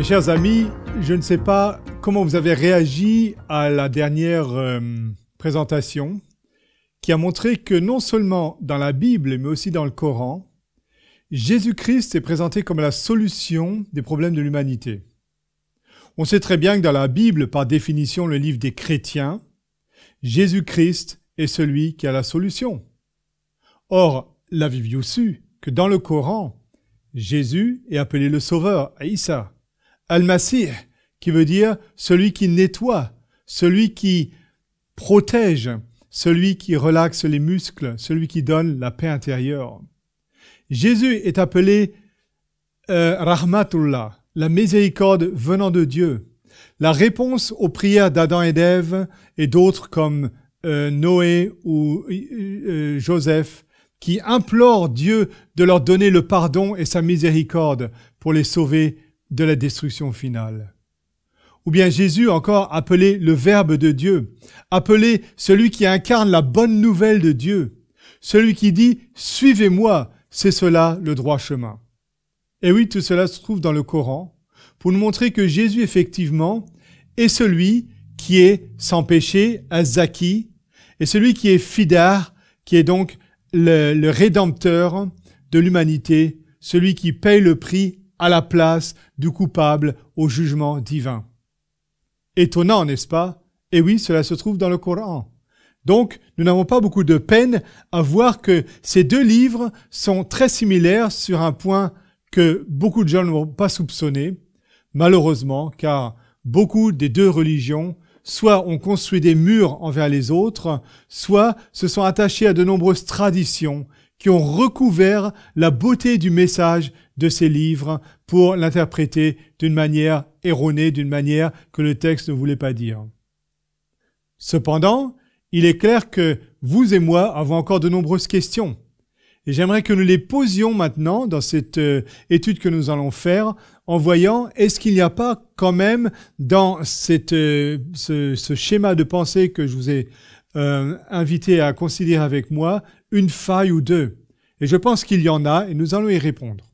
Mes chers amis, je ne sais pas comment vous avez réagi à la dernière présentation qui a montré que non seulement dans la Bible mais aussi dans le Coran, Jésus-Christ est présenté comme la solution des problèmes de l'humanité. On sait très bien que dans la Bible, par définition le livre des chrétiens, Jésus-Christ est celui qui a la solution. Or, l'aviez-vous su que dans le Coran, Jésus est appelé le Sauveur, Isa, Al-Masih, qui veut dire celui qui nettoie, celui qui protège, celui qui relaxe les muscles, celui qui donne la paix intérieure. Jésus est appelé Rahmatullah, la miséricorde venant de Dieu, la réponse aux prières d'Adam et d'Ève et d'autres comme Noé ou Joseph, qui implorent Dieu de leur donner le pardon et sa miséricorde pour les sauver de la destruction finale. Ou bien Jésus encore appelé le Verbe de Dieu, appelé celui qui incarne la bonne nouvelle de Dieu, celui qui dit « Suivez-moi », c'est cela le droit chemin. Et oui, tout cela se trouve dans le Coran pour nous montrer que Jésus effectivement est celui qui est sans péché, Az-Zaki, et celui qui est Fidar, qui est donc le rédempteur de l'humanité, celui qui paye le prix à la place du coupable au jugement divin. Étonnant, n'est-ce pas? Et oui, cela se trouve dans le Coran. Donc, nous n'avons pas beaucoup de peine à voir que ces deux livres sont très similaires sur un point que beaucoup de gens ne vont pas soupçonner, malheureusement, car beaucoup des deux religions soit ont construit des murs envers les autres, soit se sont attachés à de nombreuses traditions qui ont recouvert la beauté du message de ces livres pour l'interpréter d'une manière erronée, d'une manière que le texte ne voulait pas dire. Cependant, il est clair que vous et moi avons encore de nombreuses questions. Et j'aimerais que nous les posions maintenant dans cette étude que nous allons faire en voyant est-ce qu'il n'y a pas quand même dans ce schéma de pensée que je vous ai invité à considérer avec moi une faille ou deux. Et je pense qu'il y en a et nous allons y répondre.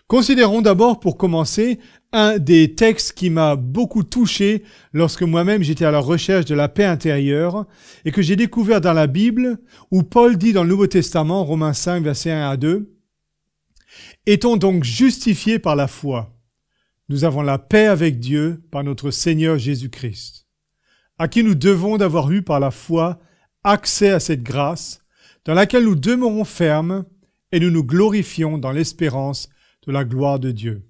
Considérons d'abord pour commencer un des textes qui m'a beaucoup touché lorsque moi-même j'étais à la recherche de la paix intérieure et que j'ai découvert dans la Bible où Paul dit dans le Nouveau Testament, Romains 5, versets 1 à 2, « Étant donc justifiés par la foi, nous avons la paix avec Dieu par notre Seigneur Jésus-Christ, à qui nous devons d'avoir eu par la foi accès à cette grâce dans laquelle nous demeurons fermes et nous nous glorifions dans l'espérance de la gloire de Dieu. »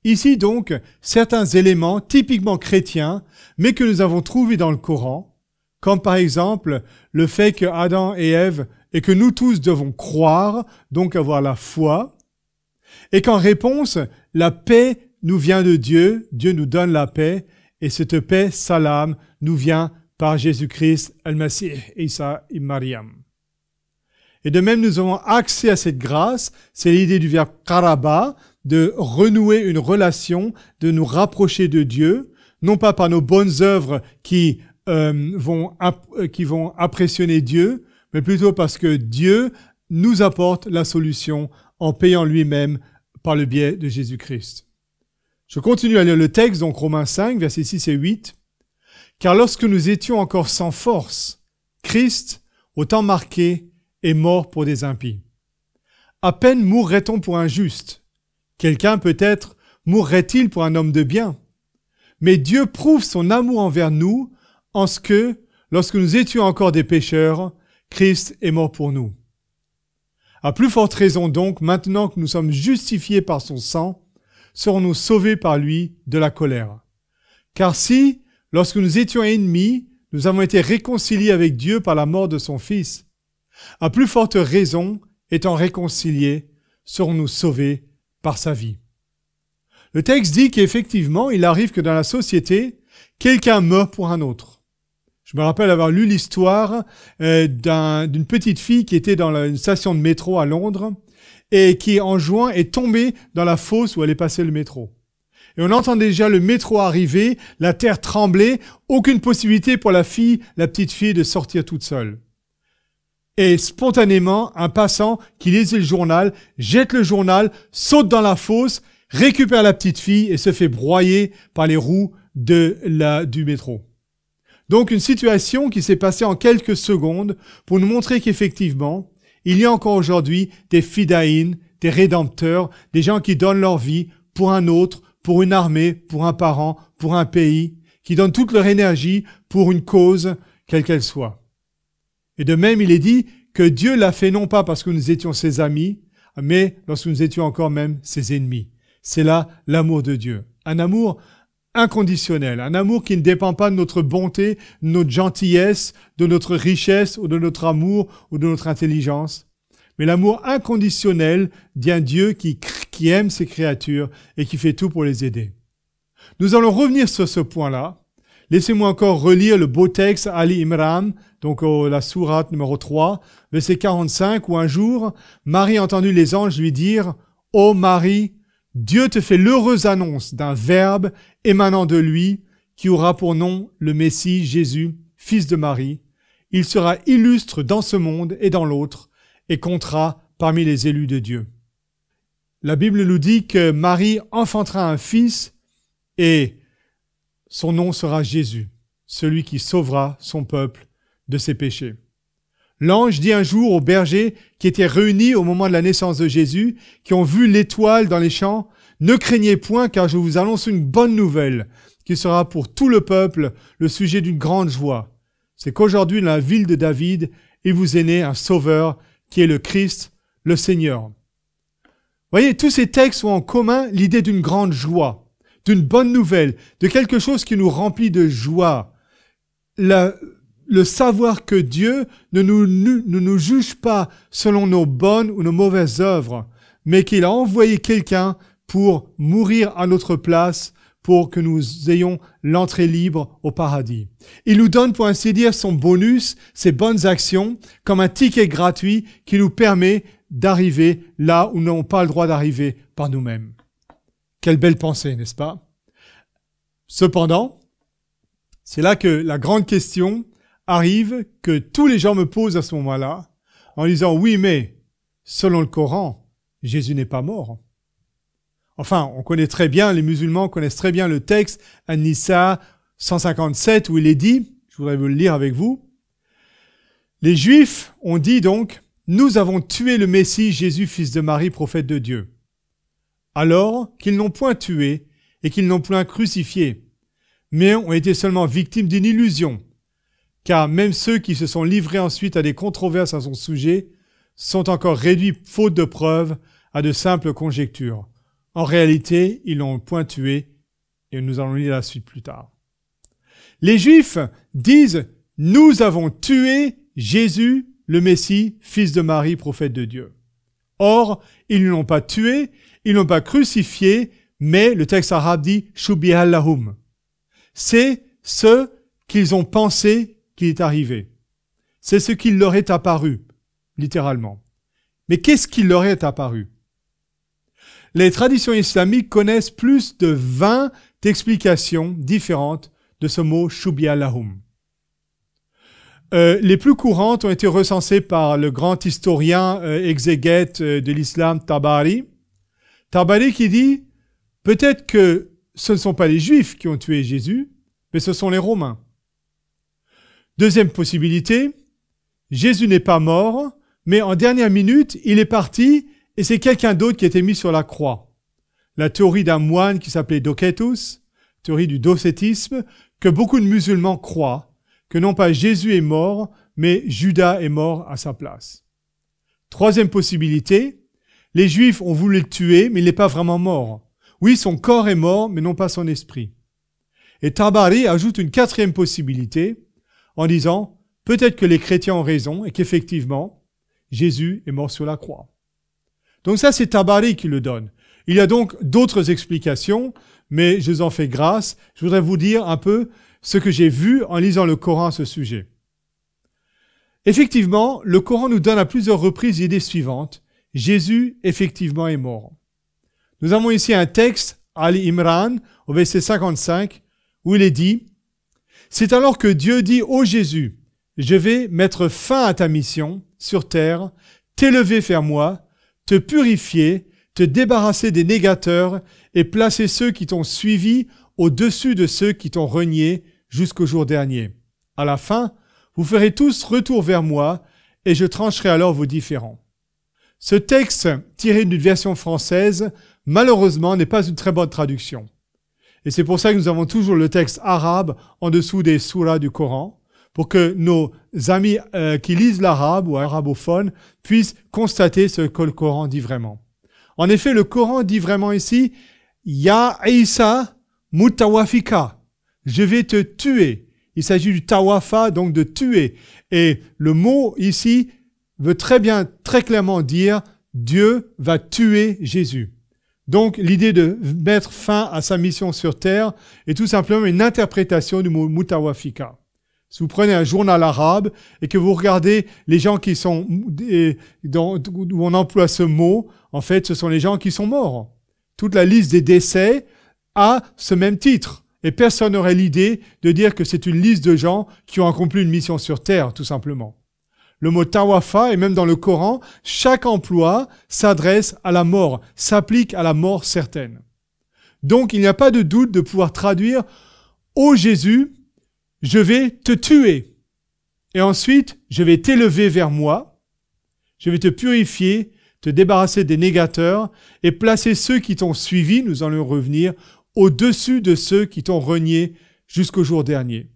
Ici donc, certains éléments typiquement chrétiens, mais que nous avons trouvés dans le Coran, comme par exemple le fait que Adam et Ève, et que nous tous devons croire, donc avoir la foi, et qu'en réponse, la paix nous vient de Dieu, Dieu nous donne la paix, et cette paix, salam, nous vient par Jésus-Christ, Al-Masih, Isa et Maryam. Et de même, nous avons accès à cette grâce, c'est l'idée du verbe qaraba, de renouer une relation, de nous rapprocher de Dieu, non pas par nos bonnes œuvres qui vont impressionner Dieu, mais plutôt parce que Dieu nous apporte la solution en payant lui-même par le biais de Jésus-Christ. Je continue à lire le texte, donc Romains 5, versets 6 et 8. « Car lorsque nous étions encore sans force, Christ, au temps marqué, est mort pour des impies. À peine mourrait-on pour un juste. Quelqu'un peut-être mourrait-il pour un homme de bien. Mais Dieu prouve son amour envers nous en ce que, lorsque nous étions encore des pécheurs, Christ est mort pour nous. À plus forte raison donc, maintenant que nous sommes justifiés par son sang, serons-nous sauvés par lui de la colère. Car si, lorsque nous étions ennemis, nous avons été réconciliés avec Dieu par la mort de son Fils, à plus forte raison, étant réconciliés, serons-nous sauvés par sa vie. » Le texte dit qu'effectivement, il arrive que dans la société, quelqu'un meurt pour un autre. Je me rappelle avoir lu l'histoire d'une petite fille qui était dans une station de métro à Londres et qui, en juin, est tombée dans la fosse où allait passer le métro. Et on entend déjà le métro arriver, la terre trembler, aucune possibilité pour la petite fille de sortir toute seule. Et spontanément, un passant qui lisait le journal, jette le journal, saute dans la fosse, récupère la petite fille et se fait broyer par les roues du métro. Donc une situation qui s'est passée en quelques secondes pour nous montrer qu'effectivement, il y a encore aujourd'hui des fidaïn, des rédempteurs, des gens qui donnent leur vie pour un autre, pour une armée, pour un parent, pour un pays, qui donnent toute leur énergie pour une cause, quelle qu'elle soit. Et de même, il est dit que Dieu l'a fait non pas parce que nous étions ses amis, mais lorsque nous étions encore même ses ennemis. C'est là l'amour de Dieu. Un amour inconditionnel, un amour qui ne dépend pas de notre bonté, de notre gentillesse, de notre richesse ou de notre amour ou de notre intelligence, mais l'amour inconditionnel d'un Dieu qui aime ses créatures et qui fait tout pour les aider. Nous allons revenir sur ce point-là. Laissez-moi encore relire le beau texte Ali Imran, donc la sourate numéro 3, verset 45, où un jour, Marie a entendu les anges lui dire « Ô Marie, Dieu te fait l'heureuse annonce d'un verbe émanant de lui qui aura pour nom le Messie Jésus, fils de Marie. Il sera illustre dans ce monde et dans l'autre et comptera parmi les élus de Dieu. » La Bible nous dit que Marie enfantera un fils et son nom sera Jésus, celui qui sauvera son peuple de ses péchés. L'ange dit un jour aux bergers qui étaient réunis au moment de la naissance de Jésus, qui ont vu l'étoile dans les champs, « Ne craignez point, car je vous annonce une bonne nouvelle, qui sera pour tout le peuple le sujet d'une grande joie. C'est qu'aujourd'hui, dans la ville de David, il vous est né un sauveur, qui est le Christ, le Seigneur. » Voyez, tous ces textes ont en commun l'idée d'une grande joie, d'une bonne nouvelle, de quelque chose qui nous remplit de joie. Le savoir que Dieu ne nous juge pas selon nos bonnes ou nos mauvaises œuvres, mais qu'il a envoyé quelqu'un pour mourir à notre place, pour que nous ayons l'entrée libre au paradis. Il nous donne, pour ainsi dire, son bonus, ses bonnes actions, comme un ticket gratuit qui nous permet d'arriver là où nous n'avons pas le droit d'arriver par nous-mêmes. Quelle belle pensée, n'est-ce pas? Cependant, c'est là que la grande question arrive que tous les gens me posent à ce moment-là, en disant « Oui, mais selon le Coran, Jésus n'est pas mort. » Enfin, on connaît très bien, les musulmans connaissent très bien le texte An-Nisa 157 où il est dit, je voudrais vous le lire avec vous, les Juifs ont dit donc « Nous avons tué le Messie Jésus, fils de Marie, prophète de Dieu. » Alors qu'ils n'ont point tué et qu'ils n'ont point crucifié, mais ont été seulement victimes d'une illusion, car même ceux qui se sont livrés ensuite à des controverses à son sujet sont encore réduits, faute de preuves, à de simples conjectures. En réalité, ils l'ont point tué, et nous allons lire la suite plus tard. Les Juifs disent « Nous avons tué Jésus, le Messie, fils de Marie, prophète de Dieu. » Or, ils ne l'ont pas tué, ils ne l'ont pas crucifié, mais le texte arabe dit « Shubiha lahum ». C'est ce qu'ils ont pensé qu'il est arrivé. C'est ce qui leur est apparu, littéralement. Mais qu'est-ce qui leur est apparu? Les traditions islamiques connaissent plus de 20 explications différentes de ce mot « Shubiha lahum ». Les plus courantes ont été recensées par le grand historien exégète de l'islam Tabari. Tabari qui dit « Peut-être que ce ne sont pas les Juifs qui ont tué Jésus, mais ce sont les Romains. » Deuxième possibilité, Jésus n'est pas mort, mais en dernière minute, il est parti et c'est quelqu'un d'autre qui a été mis sur la croix. La théorie d'un moine qui s'appelait Docetus, théorie du docétisme, que beaucoup de musulmans croient, que non pas Jésus est mort, mais Judas est mort à sa place. Troisième possibilité, les Juifs ont voulu le tuer, mais il n'est pas vraiment mort. Oui, son corps est mort, mais non pas son esprit. Et Tabari ajoute une quatrième possibilité, en disant, peut-être que les chrétiens ont raison et qu'effectivement, Jésus est mort sur la croix. Donc ça, c'est Tabari qui le donne. Il y a donc d'autres explications, mais je vous en fais grâce. Je voudrais vous dire un peu ce que j'ai vu en lisant le Coran à ce sujet. Effectivement, le Coran nous donne à plusieurs reprises l'idée suivante. Jésus, effectivement, est mort. Nous avons ici un texte, Ali Imran, au verset 55, où il est dit « C'est alors que Dieu dit ô Jésus, je vais mettre fin à ta mission sur terre, t'élever vers moi, te purifier, te débarrasser des négateurs et placer ceux qui t'ont suivi au-dessus de ceux qui t'ont renié jusqu'au jour dernier. À la fin, vous ferez tous retour vers moi et je trancherai alors vos différends. Ce texte, tiré d'une version française, malheureusement n'est pas une très bonne traduction. Et c'est pour ça que nous avons toujours le texte arabe en dessous des surahs du Coran, pour que nos amis qui lisent l'arabe ou arabophones puissent constater ce que le Coran dit vraiment. En effet, le Coran dit vraiment ici « Ya Isa mutawafika » « Je vais te tuer ». Il s'agit du tawafa, donc de tuer. Et le mot ici veut très clairement dire « Dieu va tuer Jésus ». Donc, l'idée de mettre fin à sa mission sur terre est tout simplement une interprétation du mot mutawafika. Si vous prenez un journal arabe et que vous regardez les gens qui sont où on emploie ce mot, en fait, ce sont les gens qui sont morts. Toute la liste des décès a ce même titre. Et personne n'aurait l'idée de dire que c'est une liste de gens qui ont accompli une mission sur terre, tout simplement. Le mot tawafa, et même dans le Coran, chaque emploi s'adresse à la mort, s'applique à la mort certaine. Donc, il n'y a pas de doute de pouvoir traduire « Ô Jésus, je vais te tuer. Et ensuite, je vais t'élever vers moi. Je vais te purifier, te débarrasser des négateurs et placer ceux qui t'ont suivi, nous allons revenir, au-dessus de ceux qui t'ont renié jusqu'au jour dernier. »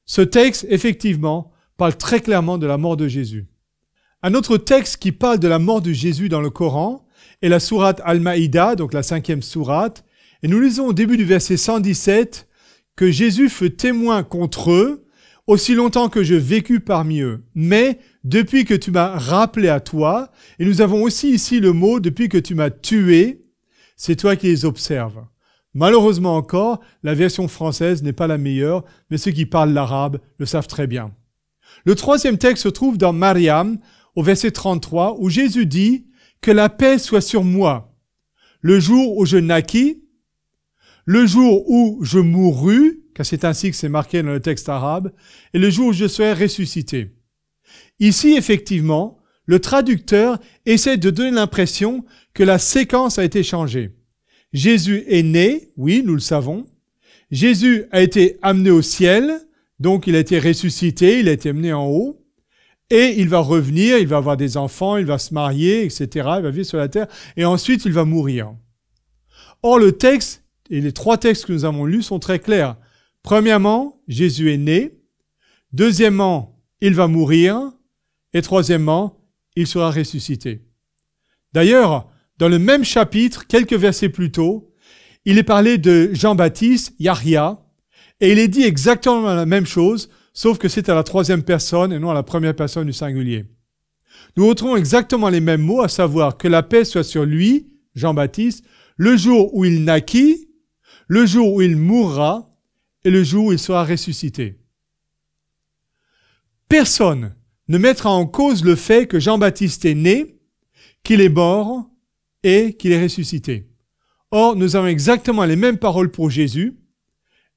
Ce texte, effectivement, parle très clairement de la mort de Jésus. Un autre texte qui parle de la mort de Jésus dans le Coran est la sourate Al-Maïda, donc la 5e sourate, et nous lisons au début du verset 117 que Jésus fut témoin contre eux aussi longtemps que je vécus parmi eux. Mais depuis que tu m'as rappelé à toi, et nous avons aussi ici le mot depuis que tu m'as tué, c'est toi qui les observes. Malheureusement encore, la version française n'est pas la meilleure, mais ceux qui parlent l'arabe le savent très bien. Le troisième texte se trouve dans Mariam, au verset 33, où Jésus dit « Que la paix soit sur moi, le jour où je naquis, le jour où je mourus, car c'est ainsi que c'est marqué dans le texte arabe, et le jour où je serai ressuscité. » Ici, effectivement, le traducteur essaie de donner l'impression que la séquence a été changée. Jésus est né, oui, nous le savons. Jésus a été amené au ciel, donc il a été ressuscité, il a été amené en haut. Et il va revenir, il va avoir des enfants, il va se marier, etc. Il va vivre sur la terre. Et ensuite, il va mourir. Or, le texte, et les trois textes que nous avons lus sont très clairs. Premièrement, Jésus est né. Deuxièmement, il va mourir. Et troisièmement, il sera ressuscité. D'ailleurs, dans le même chapitre, quelques versets plus tôt, il est parlé de Jean-Baptiste, Yahya, et il est dit exactement la même chose, sauf que c'est à la troisième personne et non à la première personne du singulier. Nous retrouvons exactement les mêmes mots, à savoir que la paix soit sur lui, Jean-Baptiste, le jour où il naquit, le jour où il mourra et le jour où il sera ressuscité. Personne ne mettra en cause le fait que Jean-Baptiste est né, qu'il est mort et qu'il est ressuscité. Or, nous avons exactement les mêmes paroles pour Jésus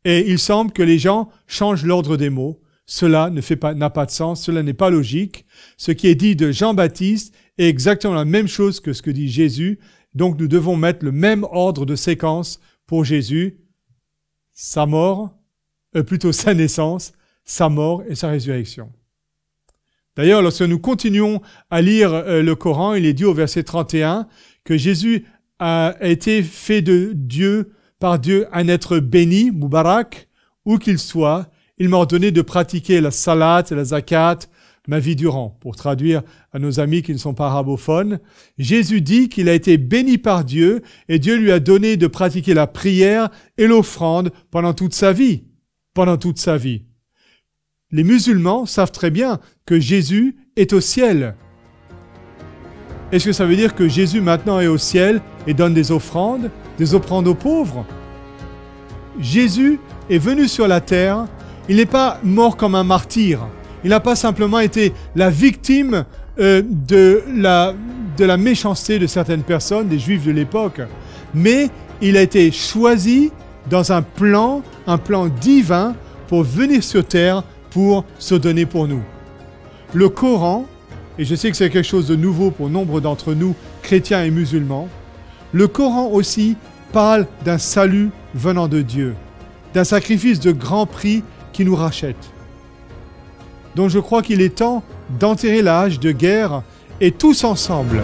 et il semble que les gens changent l'ordre des mots. Cela n'a pas de sens, cela n'est pas logique. Ce qui est dit de Jean-Baptiste est exactement la même chose que ce que dit Jésus. Donc, nous devons mettre le même ordre de séquence pour Jésus. Sa mort, plutôt sa naissance, sa mort et sa résurrection. D'ailleurs, lorsque nous continuons à lire le Coran, il est dit au verset 31 que Jésus a été fait par Dieu un être béni, Moubarak, où qu'il soit. Il m'a ordonné de pratiquer la salat et la zakat ma vie durant. Pour traduire à nos amis qui ne sont pas arabophones, Jésus dit qu'il a été béni par Dieu et Dieu lui a donné de pratiquer la prière et l'offrande pendant toute sa vie. Pendant toute sa vie. Les musulmans savent très bien que Jésus est au ciel. Est-ce que ça veut dire que Jésus maintenant est au ciel et donne des offrandes aux pauvres? Jésus est venu sur la terre, il n'est pas mort comme un martyr. Il n'a pas simplement été la victime de la méchanceté de certaines personnes, des Juifs de l'époque, mais il a été choisi dans un plan divin pour venir sur terre pour se donner pour nous. Le Coran, et je sais que c'est quelque chose de nouveau pour nombre d'entre nous, chrétiens et musulmans, Le Coran aussi parle d'un salut venant de Dieu, d'un sacrifice de grand prix qui nous rachète. Donc je crois qu'il est temps d'enterrer la hache de guerre et tous ensemble